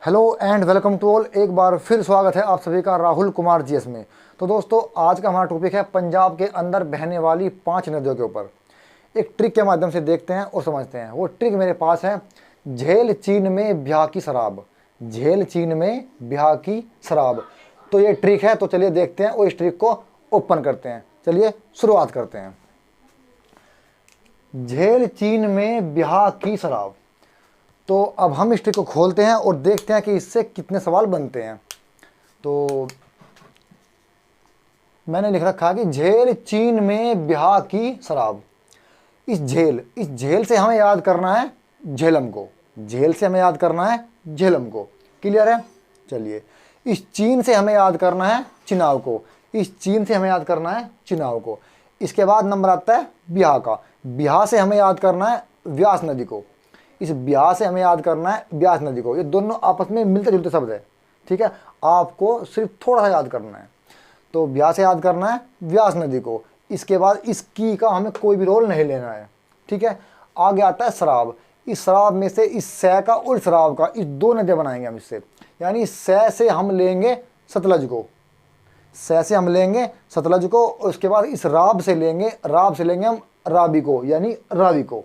Hello and welcome to all. एक बार फिर स्वागत है आप सभी का राहुल कुमार जीएस में। तो दोस्तों, आज का हमारा टॉपिक है पंजाब के अंदर बहने वाली 5 नदियों के ऊपर। एक ट्रिक के माध्यम से देखते हैं और समझते हैं। वो ट्रिक मेरे पास है, झेल चीन में ब्याह की शराब। झेल चीन में ब्याह की शराब, तो ये ट्रिक है। तो चलिए देखते हैं और इस ट्रिक को ओपन करते हैं। चलिए शुरुआत करते हैं। झेल चीन में ब्याह की शराब। तो अब हम इस ट्रिक को खोलते हैं और देखते हैं कि इससे कितने सवाल बनते हैं। तो मैंने लिख रखा है कि झेल चीन में ब्याह की शराब। इस झेल से हमें याद करना है झेलम को। झेल से हमें याद करना है झेलम को। क्लियर है? चलिए, इस चीन से हमें याद करना है चिनाव को। इस चीन से हमें याद करना है चिनाव को। इसके बाद नंबर आता है ब्याह का। ब्याह से हमें याद करना है व्यास नदी को। इस ब्याह से हमें याद करना है व्यास नदी को। ये दोनों आपस में मिलते जुलते शब्द है। ठीक है, आपको सिर्फ थोड़ा सा याद करना है। तो ब्याह से याद करना है व्यास नदी को। इसके बाद इस की का हमें कोई भी रोल नहीं लेना है। ठीक है, आगे आता है शराब। इस शराब में से इस सै का और शराब का, इस दो नदियाँ बनाएंगे हम इससे। यानी सै से हम लेंगे सतलज को। सै से हम लेंगे सतलज को। और उसके बाद इस राब से लेंगे हम राबी को, यानी रावी को।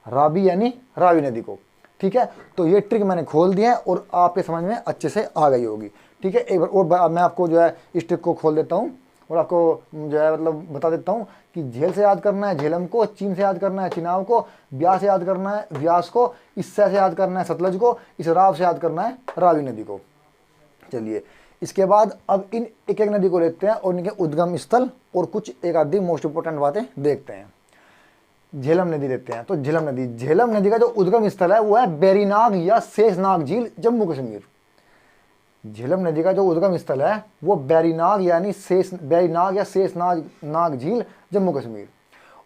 राबी यानी रावी नदी को। ठीक है, तो ये ट्रिक मैंने खोल दिया है और आपके समझ में अच्छे से आ गई होगी। ठीक है, एक बार और मैं आपको जो है इस ट्रिक को खोल देता हूँ और आपको जो है मतलब बता देता हूँ कि झेल से याद करना है झेलम को, चीन से याद करना है चिनाव को, ब्याह से याद करना है व्यास को, इस सै से याद करना है सतलज को, इस राव से याद करना है रावी नदी को। चलिए, इसके बाद अब इन एक एक नदी को लेते हैं और इनके उद्गम स्थल और कुछ एक आधी मोस्ट इंपोर्टेंट बातें देखते हैं। झेलम नदी लेते हैं। तो झेलम नदी का जो उद्गम स्थल है वो है बैरीनाग या शेषनाग झील, जम्मू कश्मीर। झेलम नदी का जो उद्गम स्थल है वो बैरीनाग या शेषनाग झील, जम्मू कश्मीर।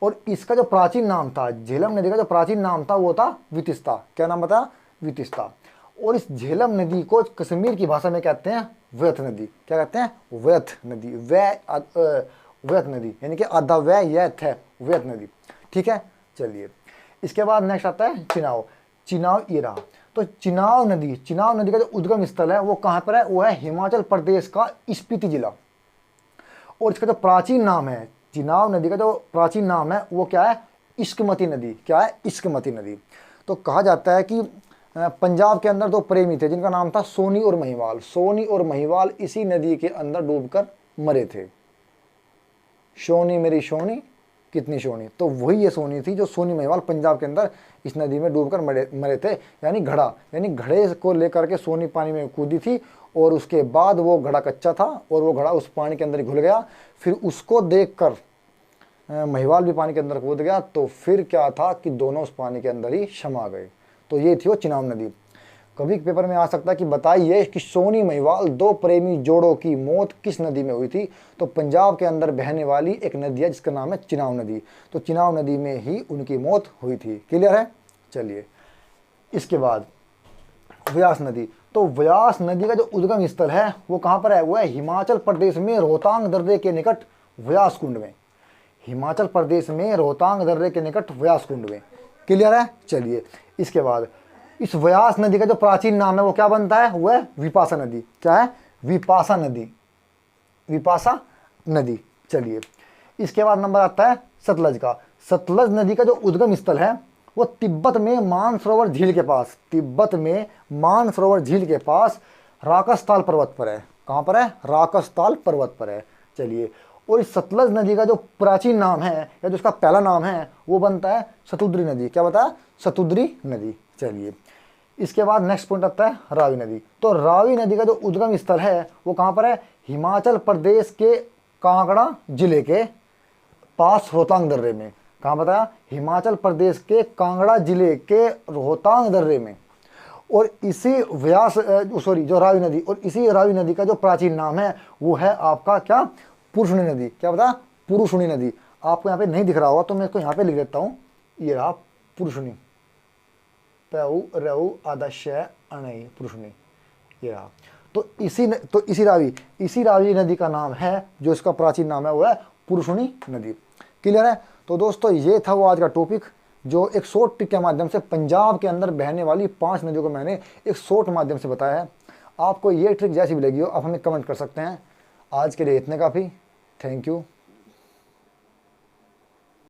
और इसका जो प्राचीन नाम था, झेलम नदी का जो प्राचीन नाम था वो था वितिस्ता। क्या नाम बता? वितिस्ता। और इस झेलम नदी को कश्मीर की भाषा में कहते हैं व्यथ नदी। क्या कहते हैं? व्यथ नदी। व्यथ नदी यानी कि आधा वै यथ है, व्यथ नदी। ठीक है, चलिए, इसके बाद नेक्स्ट आता है चिनाव ये रहा। तो चिनाव नदी का जो उद्गम स्थल है वो कहाँ पर है? वो है हिमाचल प्रदेश का स्पीति जिला। और इसका जो प्राचीन नाम है, चिनाव नदी का जो प्राचीन नाम है वो क्या है? इश्कमती नदी। क्या है? इश्कमती नदी। तो कहा जाता है कि पंजाब के अंदर दो प्रेमी थे जिनका नाम था सोनी और महिवाल। सोनी और महिवाल इसी नदी के अंदर डूबकर मरे थे। सोनी मेरी सोनी कितनी सोनी, तो वही ये सोनी थी जो सोनी महिवाल पंजाब के अंदर इस नदी में डूबकर मरे थे। यानी घड़े को लेकर के सोनी पानी में कूदी थी और उसके बाद वो घड़ा कच्चा था और वो घड़ा उस पानी के अंदर घुल गया। फिर उसको देखकर महिवाल भी पानी के अंदर कूद गया। तो फिर क्या था कि दोनों उस पानी के अंदर ही समा गए। तो ये थी वो चिनाव नदी। कभी पेपर में आ सकता है कि बताइए कि सोनी महिवाल दो प्रेमी जोड़ों की मौत किस नदी में हुई थी? तो पंजाब के अंदर बहने वाली एक नदी है जिसका नाम है चिनाव नदी। तो चिनाव नदी में ही उनकी मौत हुई थी। क्लियर है? चलिए, इसके बाद व्यास नदी। तो व्यास नदी का जो उद्गम स्थल है वो कहाँ पर है? वो है हिमाचल प्रदेश में रोहतांग दर्रे के निकट व्यास कुंड में। हिमाचल प्रदेश में रोहतांग दर्रे के निकट व्यास कुंड में। क्लियर है? चलिए, इसके बाद इस व्यास नदी का जो प्राचीन नाम है वो क्या बनता है? वो है विपाशा नदी। क्या है? विपाशा नदी। चलिए, इसके बाद नंबर आता है सतलज का। सतलज नदी का जो उद्गम स्थल है वो तिब्बत में मानसरोवर झील के पास राकसताल पर्वत पर है। कहाँ पर है? राकसताल पर्वत पर है। चलिए, और इस सतलज नदी का जो प्राचीन नाम है या जो उसका पहला नाम है वो बनता है सतुद्री नदी। क्या बताया? सतुद्री नदी। चलिए, इसके बाद नेक्स्ट पॉइंट आता है रावी नदी। तो रावी नदी का जो उद्गम स्थल है वो कहाँ पर है? हिमाचल प्रदेश के कांगड़ा जिले के पास रोहतांग दर्रे में। कहाँ बताया? हिमाचल प्रदेश के कांगड़ा जिले के रोहतांग दर्रे में। और इसी जो रावी नदी, और इसी रावी नदी का जो प्राचीन नाम है वो है आपका क्या? पुरुषणी नदी। क्या बताया? पुरुषणी नदी। आपको यहाँ पे नहीं दिख रहा होगा तो मैं इसको यहाँ पे लिख देता हूँ। ये रहा पुरुषणी, पैऊ रेऊ आदश्य अणई, पुरुषणी। ये रहा। तो इसी रावी नदी का नाम है, जो इसका प्राचीन नाम है वो है पुरुषणी नदी। क्लियर है? तो दोस्तों, ये था वो आज का टॉपिक, जो एक शॉर्ट ट्रिक के माध्यम से पंजाब के अंदर बहने वाली 5 नदियों को मैंने एक शॉर्ट माध्यम से बताया है। आपको ये ट्रिक जैसी भी लगी हो आप हमें कमेंट कर सकते हैं। आज के लिए इतने काफ़ी। Thank you.